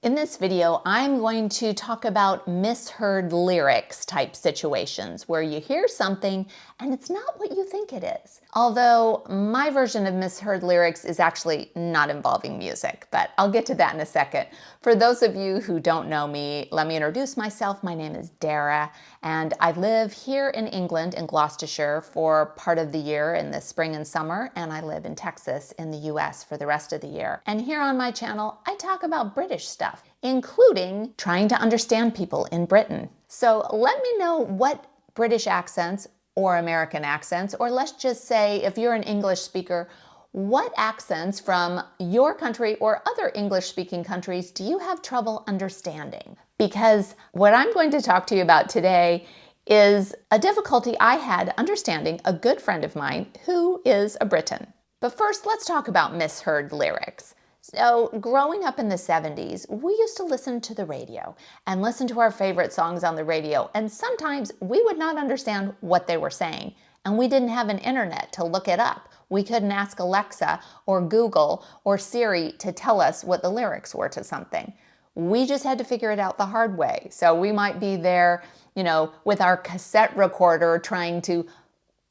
In this video, I'm going to talk about misheard lyrics type situations where you hear something and it's not what you think it is. Although my version of misheard lyrics is actually not involving music, but I'll get to that in a second. For those of you who don't know me, let me introduce myself. My name is Dara, and I live here in England, in Gloucestershire, for part of the year in the spring and summer, and I live in Texas in the US for the rest of the year. And here on my channel, I talk about British stuff, including trying to understand people in Britain. So let me know what British accents or American accents, or let's just say if you're an English speaker, what accents from your country or other English-speaking countries do you have trouble understanding? Because what I'm going to talk to you about today is a difficulty I had understanding a good friend of mine who is a Briton. But first, let's talk about misheard lyrics. So growing up in the 70s, we used to listen to the radio and listen to our favorite songs on the radio. And sometimes we would not understand what they were saying. And we didn't have an internet to look it up. We couldn't ask Alexa or Google or Siri to tell us what the lyrics were to something. We just had to figure it out the hard way. So we might be there, with our cassette recorder trying to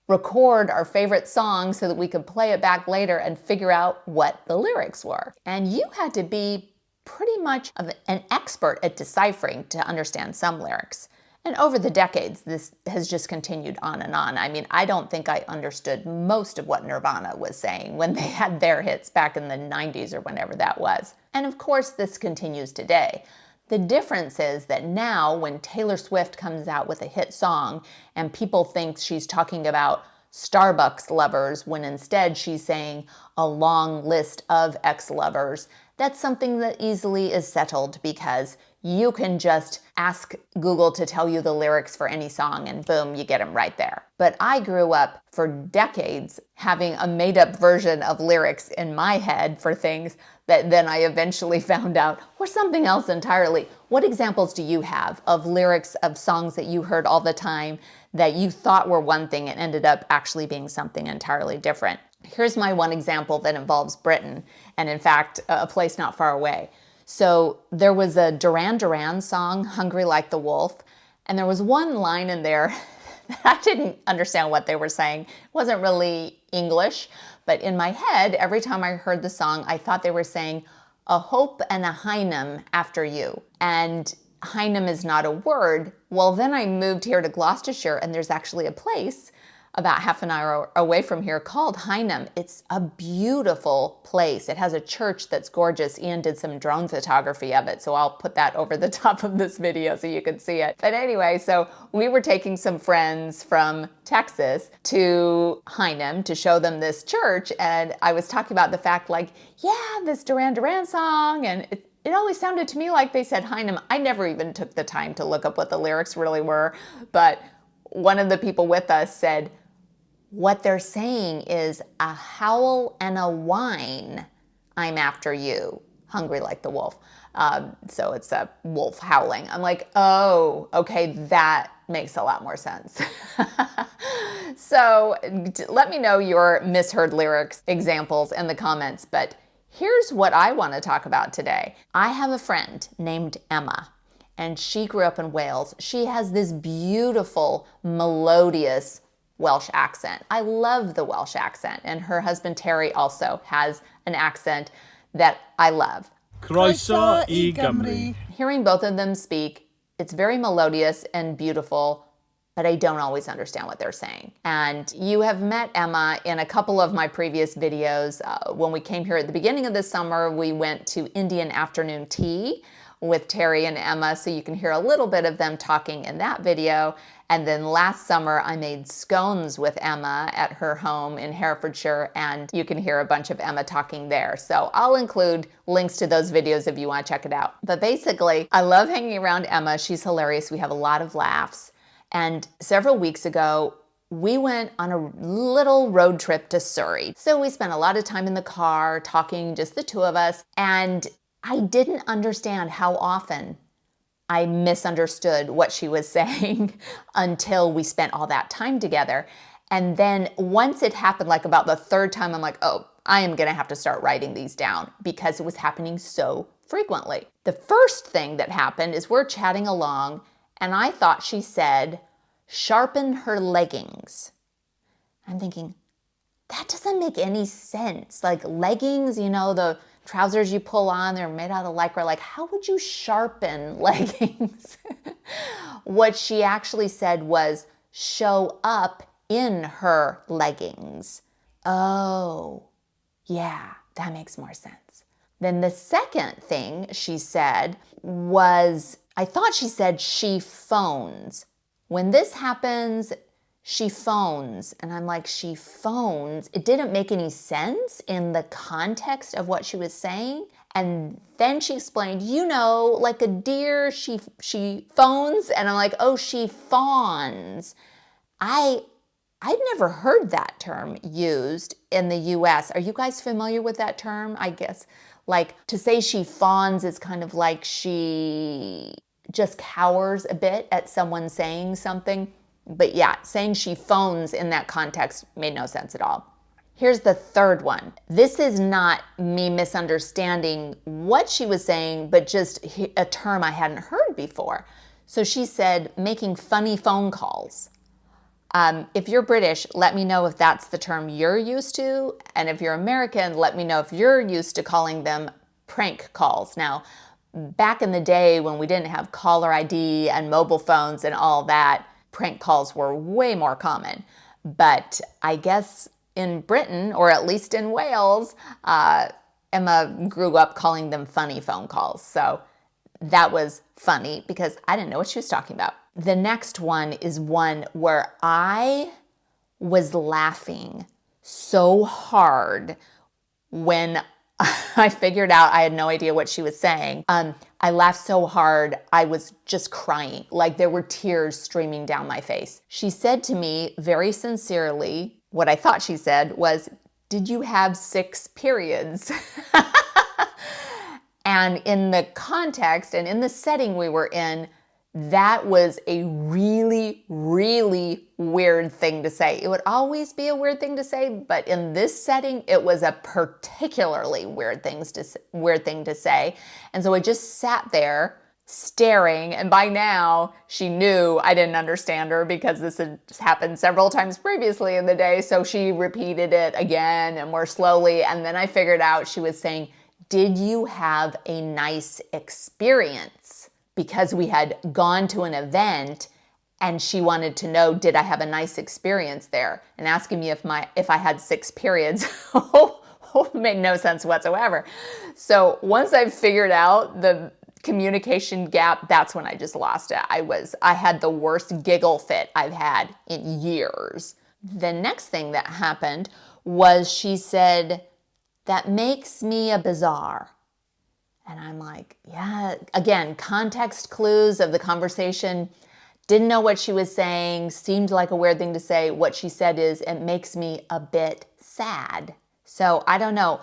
record our favorite song so that we could play it back later and figure out what the lyrics were. And you had to be pretty much of an expert at deciphering to understand some lyrics. And over the decades, this has just continued on and on. I mean, I don't think I understood most of what Nirvana was saying when they had their hits back in the 90s or whenever that was. And of course, this continues today. The difference is that now when Taylor Swift comes out with a hit song and people think she's talking about Starbucks lovers when instead she's saying a long list of ex-lovers, that's something that easily is settled because you can just ask Google to tell you the lyrics for any song and boom, you get them right there. But I grew up for decades having a made-up version of lyrics in my head for things that then I eventually found out were something else entirely. What examples do you have of lyrics of songs that you heard all the time that you thought were one thing and ended up actually being something entirely different? Here's my one example that involves Britain, and in fact, a place not far away. So there was a Duran Duran song, Hungry Like the Wolf, and there was one line in there that I didn't understand what they were saying. It wasn't really English, but in my head, every time I heard the song, I thought they were saying, a hope and a Heinem after you. And Heinem is not a word. Well, then I moved here to Gloucestershire, and there's actually a place about half an hour away from here called Heinem. It's a beautiful place. It has a church that's gorgeous. Ian did some drone photography of it, so I'll put that over the top of this video so you can see it. But anyway, so we were taking some friends from Texas to Heinem to show them this church, and I was talking about the fact this Duran Duran song, and it always sounded to me like they said Heinem. I never even took the time to look up what the lyrics really were, but one of the people with us said, what they're saying is a howl and a whine, I'm after you, hungry like the wolf. So it's a wolf howling. I'm like, oh, okay, that makes a lot more sense. So let me know your misheard lyrics examples in the comments, but here's what I want to talk about today. I have a friend named Emma, and she grew up in Wales. She has this beautiful, melodious Welsh accent. I love the Welsh accent, and her husband Terry also has an accent that I love. Croeso I Gymru. Hearing both of them speak, it's very melodious and beautiful, but I don't always understand what they're saying. And you have met Emma in a couple of my previous videos. When we came here at the beginning of the summer, we went to Indian afternoon tea with Terry and Emma, so you can hear a little bit of them talking in that video. And then last summer, I made scones with Emma at her home in Herefordshire, and you can hear a bunch of Emma talking there. So I'll include links to those videos if you want to check it out. But basically, I love hanging around Emma. She's hilarious. We have a lot of laughs. And several weeks ago, we went on a little road trip to Surrey. So we spent a lot of time in the car talking, just the two of us, and I didn't understand how often I misunderstood what she was saying until we spent all that time together. And then once it happened, like about the third time, I'm like, oh, I am going to have to start writing these down because it was happening so frequently. The first thing that happened is we're chatting along, and I thought she said, sharpen her leggings. I'm thinking, that doesn't make any sense. Like leggings, you know, the trousers you pull on, they're made out of lycra. Like, how would you sharpen leggings? What she actually said was show up in her leggings. Oh, yeah, that makes more sense. Then the second thing she said was, I thought she said she phones. When this happens, she phones. And I'm like, she phones? It didn't make any sense in the context of what she was saying. And then she explained, you know, like a deer, she phones. And I'm like, oh, she fawns. I'd never heard that term used in the US. Are you guys familiar with that term? I guess like to say she fawns is kind of like she just cowers a bit at someone saying something. But yeah, saying she phones in that context made no sense at all. Here's the third one. This is not me misunderstanding what she was saying, but just a term I hadn't heard before. So she said, making funny phone calls. If you're British, let me know if that's the term you're used to. And if you're American, let me know if you're used to calling them prank calls. Now, back in the day when we didn't have caller ID and mobile phones and all that, prank calls were way more common. But I guess in Britain, or at least in Wales, Emma grew up calling them funny phone calls. So that was funny because I didn't know what she was talking about. The next one is one where I was laughing so hard when I figured out I had no idea what she was saying. I laughed so hard, I was just crying. Like there were tears streaming down my face. She said to me very sincerely, what I thought she said was, did you have 6 periods? And in the context and in the setting we were in, that was a really, really weird thing to say. It would always be a weird thing to say, but in this setting, it was a particularly weird thing to say. And so I just sat there staring, and by now she knew I didn't understand her because this had happened several times previously in the day. So she repeated it again and more slowly, and then I figured out she was saying, did you have a nice experience? Because we had gone to an event and she wanted to know, did I have a nice experience there? And asking me if I had 6 periods made no sense whatsoever. So once I figured out the communication gap, that's when I just lost it. I had the worst giggle fit I've had in years. The next thing that happened was she said, that makes me a bizarre. And I'm like, yeah, again, context clues of the conversation. Didn't know what she was saying. Seemed like a weird thing to say. What she said is, it makes me a bit sad. So I don't know.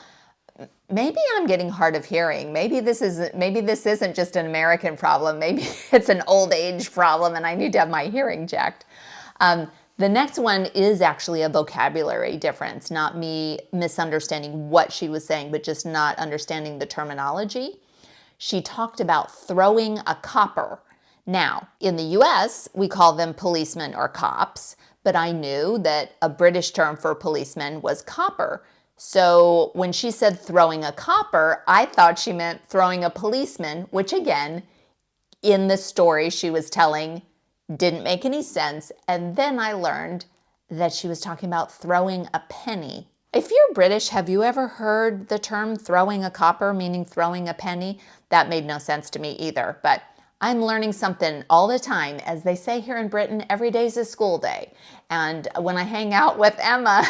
Maybe I'm getting hard of hearing. Maybe this isn't just an American problem. Maybe it's an old age problem and I need to have my hearing checked. The next one is actually a vocabulary difference, not me misunderstanding what she was saying, but just not understanding the terminology. She talked about throwing a copper. Now, in the US, we call them policemen or cops, but I knew that a British term for policeman was copper. So when she said throwing a copper, I thought she meant throwing a policeman, which again, in the story she was telling, didn't make any sense. And then I learned that she was talking about throwing a penny. If you're British, have you ever heard the term throwing a copper, meaning throwing a penny? That made no sense to me either, but I'm learning something all the time. As they say here in Britain, every day's a school day. And when I hang out with Emma,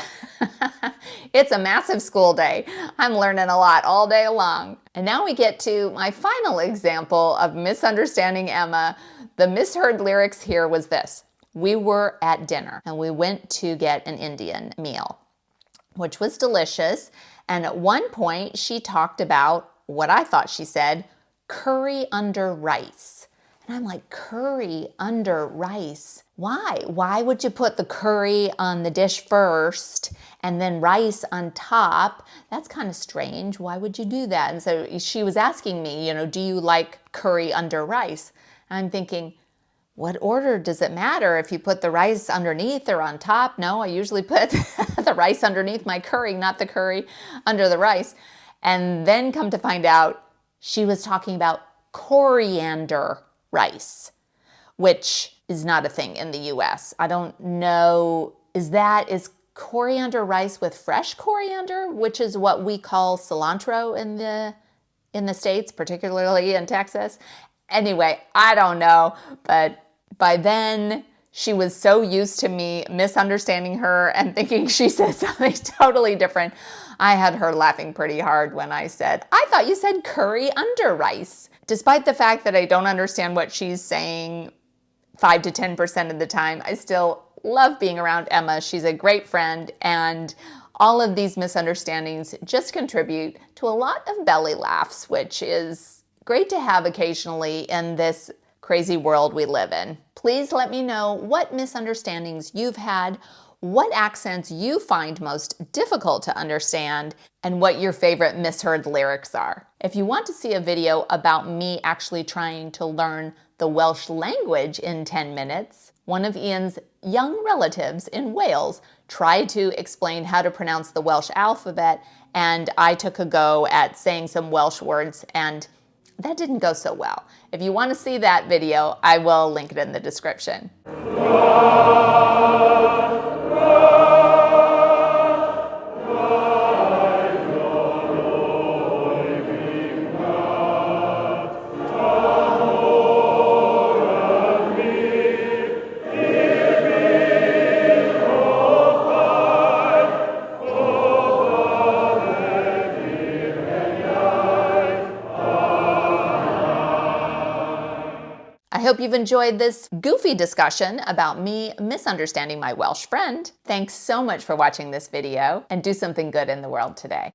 it's a massive school day. I'm learning a lot all day long. And now we get to my final example of misunderstanding Emma. The misheard lyrics here was this. We were at dinner and we went to get an Indian meal, which was delicious. And at one point she talked about what I thought she said, curry under rice. And I'm like, curry under rice. Why? Why would you put the curry on the dish first and then rice on top? That's kind of strange. Why would you do that? And so she was asking me, do you like curry under rice? And I'm thinking, what order does it matter if you put the rice underneath or on top? No, I usually put the rice underneath my curry, not the curry under the rice. And then come to find out, she was talking about coriander rice, which is not a thing in the US. I don't know, is coriander rice with fresh coriander, which is what we call cilantro in the States, particularly in Texas. Anyway, I don't know, but by then she was so used to me misunderstanding her and thinking she said something totally different. I had her laughing pretty hard when I said, I thought you said curry under rice. Despite the fact that I don't understand what she's saying 5 to 10% of the time, I still love being around Emma. She's a great friend, and all of these misunderstandings just contribute to a lot of belly laughs, which is great to have occasionally in this crazy world we live in. Please let me know what misunderstandings you've had, what accents you find most difficult to understand, and what your favorite misheard lyrics are. If you want to see a video about me actually trying to learn the Welsh language in 10 minutes, one of Ian's young relatives in Wales tried to explain how to pronounce the Welsh alphabet, and I took a go at saying some Welsh words, and that didn't go so well. If you want to see that video, I will link it in the description. I hope you've enjoyed this goofy discussion about me misunderstanding my Welsh friend. Thanks so much for watching this video, and do something good in the world today.